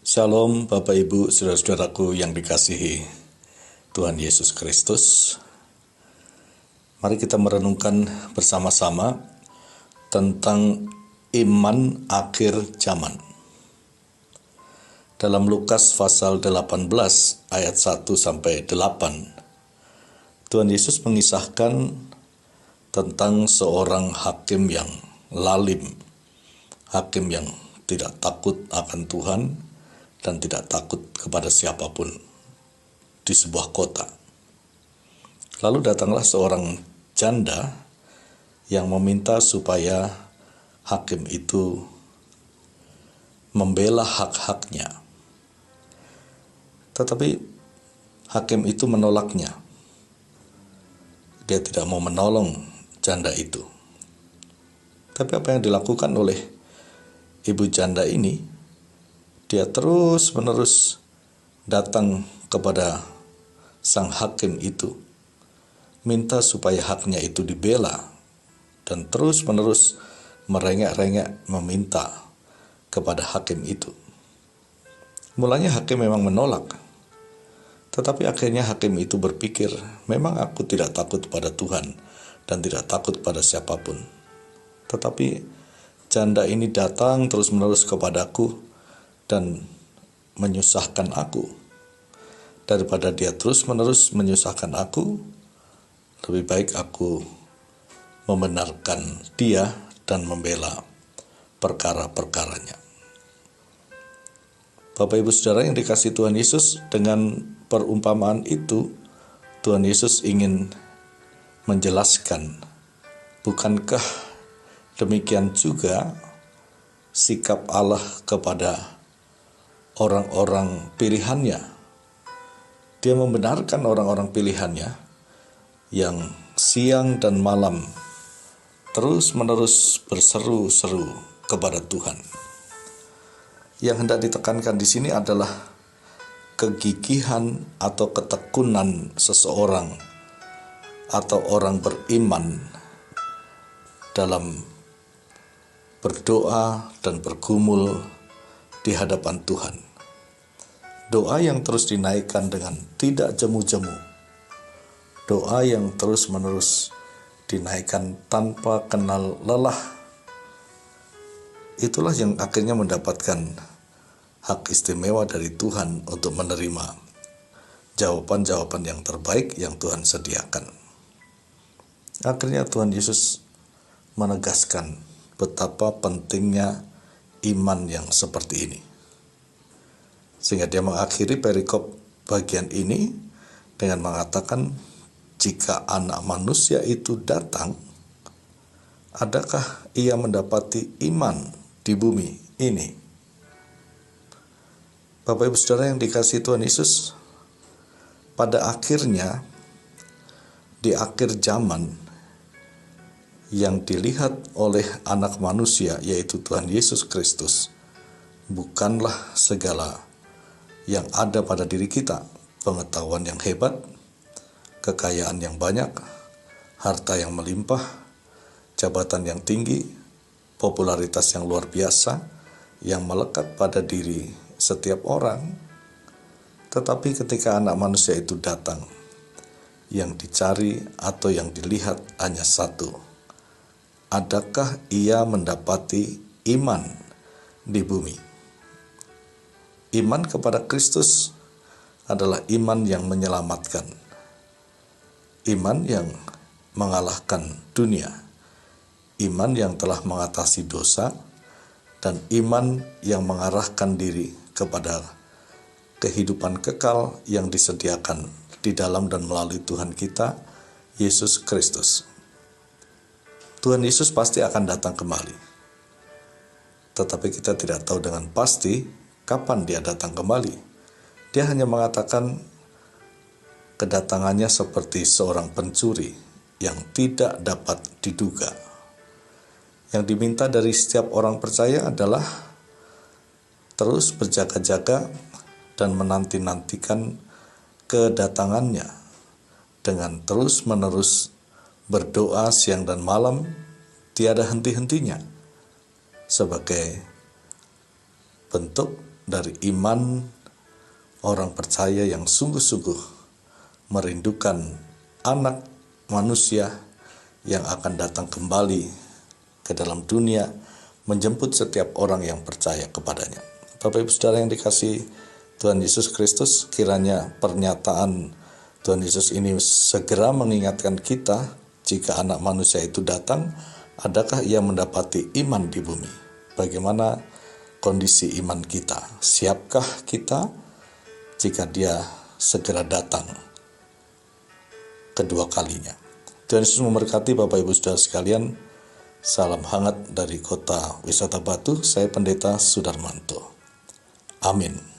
Shalom Bapak Ibu Saudara-saudaraku yang dikasihi Tuhan Yesus Kristus. Mari kita merenungkan bersama-sama tentang iman akhir zaman. Dalam Lukas pasal 18 ayat 1-8, Tuhan Yesus mengisahkan tentang seorang hakim yang lalim, hakim yang tidak takut akan Tuhan dan tidak takut kepada siapapun di sebuah kota. Lalu datanglah seorang janda yang meminta supaya hakim itu membela hak-haknya. Tetapi hakim itu menolaknya. Dia tidak mau menolong janda itu. Tapi apa yang dilakukan oleh ibu janda ini? Dia terus-menerus datang kepada sang hakim itu, minta supaya haknya itu dibela, dan terus-menerus merengek-rengek meminta kepada hakim itu. Mulanya hakim memang menolak, tetapi akhirnya hakim itu berpikir, memang aku tidak takut pada Tuhan dan tidak takut pada siapapun. Tetapi janda ini datang terus-menerus kepadaku dan menyusahkan aku. Daripada dia terus-menerus menyusahkan aku, lebih baik aku membenarkan dia dan membela perkara-perkaranya. Bapak Ibu Saudara yang dikasihi Tuhan Yesus, dengan perumpamaan itu Tuhan Yesus ingin menjelaskan, bukankah demikian juga sikap Allah kepada orang-orang pilihannya? Dia membenarkan orang-orang pilihannya yang siang dan malam terus-menerus berseru-seru kepada Tuhan. Yang hendak ditekankan di sini adalah kegigihan atau ketekunan seseorang atau orang beriman dalam berdoa dan bergumul di hadapan Tuhan. Doa yang terus dinaikkan dengan tidak jemu-jemu. Doa yang terus-menerus dinaikkan tanpa kenal lelah. Itulah yang akhirnya mendapatkan hak istimewa dari Tuhan untuk menerima jawaban-jawaban yang terbaik yang Tuhan sediakan. Akhirnya Tuhan Yesus menegaskan betapa pentingnya iman yang seperti ini. Sehingga dia mengakhiri perikop bagian ini dengan mengatakan, jika anak manusia itu datang, adakah ia mendapati iman di bumi ini? Bapak Ibu Saudara yang dikasihi Tuhan Yesus, pada akhirnya, di akhir zaman, yang dilihat oleh anak manusia, yaitu Tuhan Yesus Kristus, bukanlah segala yang ada pada diri kita, pengetahuan yang hebat, kekayaan yang banyak, harta yang melimpah, jabatan yang tinggi, popularitas yang luar biasa, yang melekat pada diri setiap orang. Tetapi ketika anak manusia itu datang, yang dicari atau yang dilihat hanya satu, adakah ia mendapati iman di bumi? Iman kepada Kristus adalah iman yang menyelamatkan, iman yang mengalahkan dunia, iman yang telah mengatasi dosa, dan iman yang mengarahkan diri kepada kehidupan kekal yang disediakan di dalam dan melalui Tuhan kita, Yesus Kristus. Tuhan Yesus pasti akan datang kembali. Tetapi kita tidak tahu dengan pasti kapan dia datang kembali. Dia hanya mengatakan kedatangannya seperti seorang pencuri yang tidak dapat diduga. Yang diminta dari setiap orang percaya adalah terus berjaga-jaga dan menanti-nantikan kedatangannya dengan terus-menerus berdoa siang dan malam tiada henti-hentinya sebagai bentuk dari iman orang percaya yang sungguh-sungguh merindukan anak manusia yang akan datang kembali ke dalam dunia menjemput setiap orang yang percaya kepadanya. Bapak Ibu Saudara yang dikasihi Tuhan Yesus Kristus, kiranya pernyataan Tuhan Yesus ini segera mengingatkan kita, jika anak manusia itu datang, adakah ia mendapati iman di bumi? Bagaimana kondisi iman kita? Siapkah kita jika dia segera datang kedua kalinya? Tuhan Yesus memberkati Bapak Ibu Saudara sekalian. Salam hangat dari kota wisata Batu. Saya Pendeta Sudarmanto. Amin.